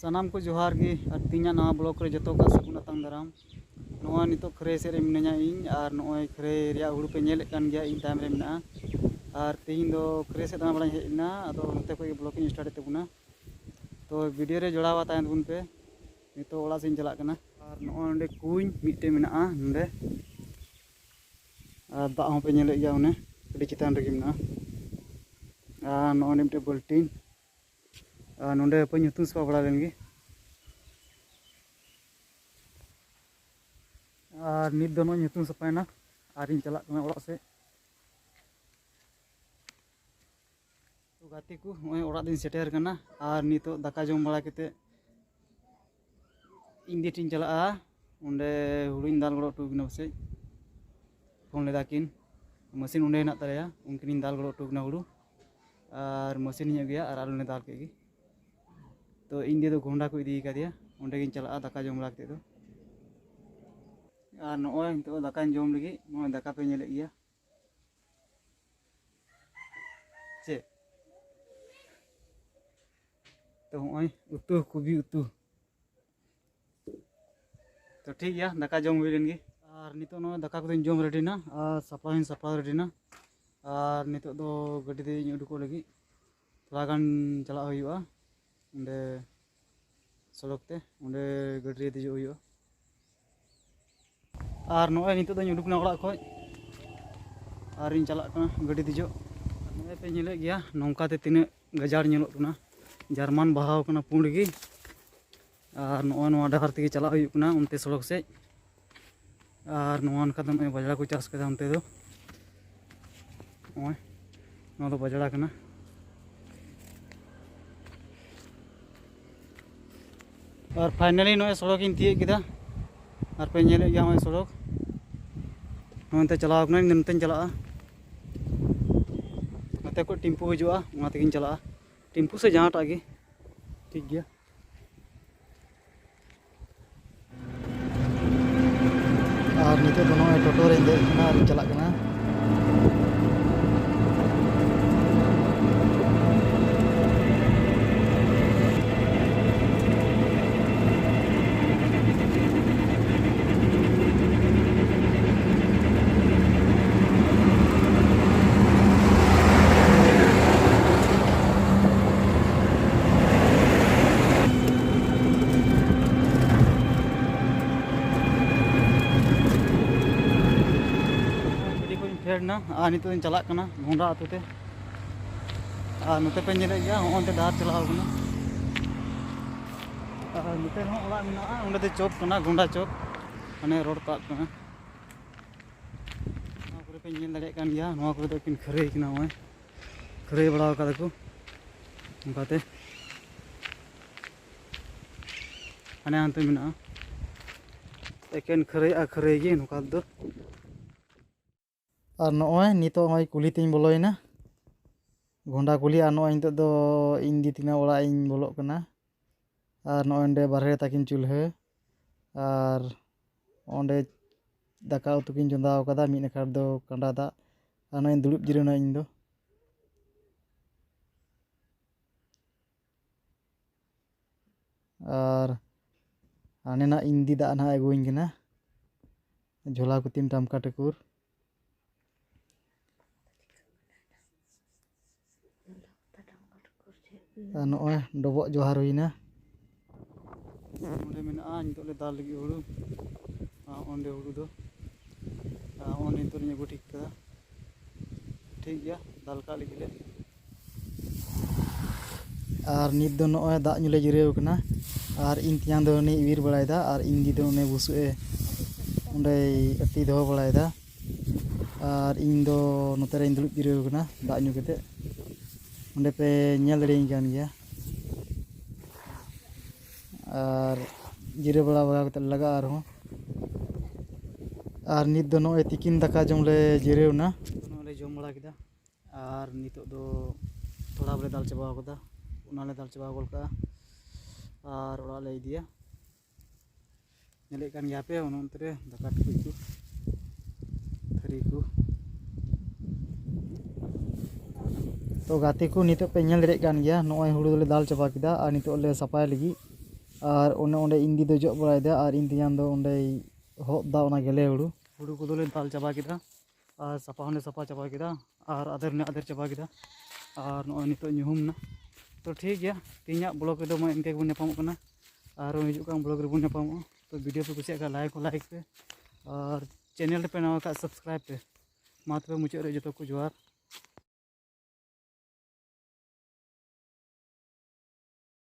सानाम को जोहार गी और तीना नवा ब्लॉक रे जतो का सगुन अतंग दाराम नोआ नितो खरे से रे मिनाया इन और नोय खरे रिया हुड़ू पे नेले कान गया इन टाइम रे मिना और तीन दो खरे से दाना बड़ा हेना अदो नते को ब्लॉगिंग स्टार्ट तेबुना तो वीडियो रे जोड़ावा तायन बुन पे नितो ओला सिन चला कना और नोंडे कुኝ मिटे मिना नंदे और दा हो पे नेले गया उन्हें अड़ी चितान रे मिना और नोंडे मिटे बल्टीन नोंडे पे nyutung सपा बड़ा लेंगे और नित दोनों nyutung सपायना और इन चला कना ओड़ा से तो गाती को ओय ओड़ा दिन सेटेर कना और नितो दाका जम बड़ा केते इंदी टिन चला उंडे हुड़िन दाल गड़ो टुकना से फोन लेदा किन मशीन उंडे हेना तारेया उनकिन दाल गड़ो टुकना हुड़ू और मशीन ही गया और आलू ने दाल के तो इंदी दो गोंडा को इदी का दिया उंडे गिन चला दाका जम लागते तो और नोय तो दाका जम लगी नोय दाका पे नेले गया चे तो होय उतु कुबी उतु तो ठीक गया दाका जम हुई लेनगी और नितो नो दाका को जम रेडी ना और सप्ला रेडी ना और नितो दो गड्डी दे उडुको लगी थोड़ा गान चला हुआ उंडे सड़कते उंडे गड्डी दे हुआ और नोय नितो दो उडुकना ओड़ा खय और इन चला गड्डी दे नोय पे नेले गया नौकाते तीन गजार नेलोग कना जर्मन बहाव कना पुंडगी और नोआ डहार तक चला उनते सड़क से और नोका बजड़ा को चाष कर उनते दो बजड़ा कना और फाइनली नोए सड़क इन तीये किदा और पे नेले गया नोए सड़क नोते चलाव कना नते चला नते को टिम्पू हजुआ उना तकिन चला टिम्पू से जहाँ टागे ठीक गया और नीचे दोनों टोटो रे देना चला कना ना और नित चला घोंडा आतुते और नते पे नेले गया होंते डहार चलाव कना और नते हो ओड़ा मेना उंडे चौक कना घोंडा चौक माने रोड ताब कना ना करे पे नेल दाड़े कान गया नोआ करे किन खरे कना होय खरे बड़ाव का को उनकाते हाने हानते मेना एकेन खरे गे नुका दो और नॉय नितो नॉय कुली तीन बोलोयना घोंडा कुली और नॉय नितो दो इंदी तीना ओड़ा इन बोलोग कना और नॉय अंडे बारहे ताकिन चूल्हे और ओंडे दाका उतु किन चंदाव कदा मिद नाकार दो कंडा दा और नॉय दुड़ुब जिरावना इन दो और हाने ना इंदी दा ना अगुइन कना झोला को तीन टामका टकुर नॉय डबो जोहार हुईना ओंडे मेना नितो ले दाल लगी हुड़ू ओंडे हुड़ू दो ओंडे नितो ने गो ठीक कदा ठीक गया दाल का लगी ले और नित दो नॉय दा नुले जिरेव कना और इन तियां दो ने इविर बड़ायदा और इंदी दो ने बुसुए ओंडे अति दो बड़ायदा और इन दो नोते रे दुड़ुब जिरेव कना दा नु केते उंडे पे नेल दड़ेኝ कान गया और जिरे बड़ा बड़ा कते लगा और नित दो नोय तिकिन दाका जमले जिरेवना नोले जम बड़ा किदा और नितो दो थोड़ा बले दाल चबाव कदा उनाले दाल चबाव गोल का और ओड़ा ले दिया नेले कान गया पे उनते दाका टुकुज को थरी को तो गाते को नितो पे नेल दड़े कान गया नोय हुड़ू ले दाल चबा किदा और नितो ले सफाय लगी और ओंडे इंदी दो जग बड़ायदा और इंदियान दो ओंडे होदा ओना गेले हुड़ू कोदोले दाल चाबा किदा और सफा होने सफा चाबा किदा और आधर ने आधर चाबा किदा और नॉय नितो ñuhumना तो ठीक गया तीना ब्लॉग रे दो मा इनके बन नापामो कना और हिजु का ब्लॉग रे बन नापामो तो वीडियो पे कुछ लाइक पे और चैनल पे नवा का सब्सक्राइब पे मा तबे मुचाद रे जतो को जोहार।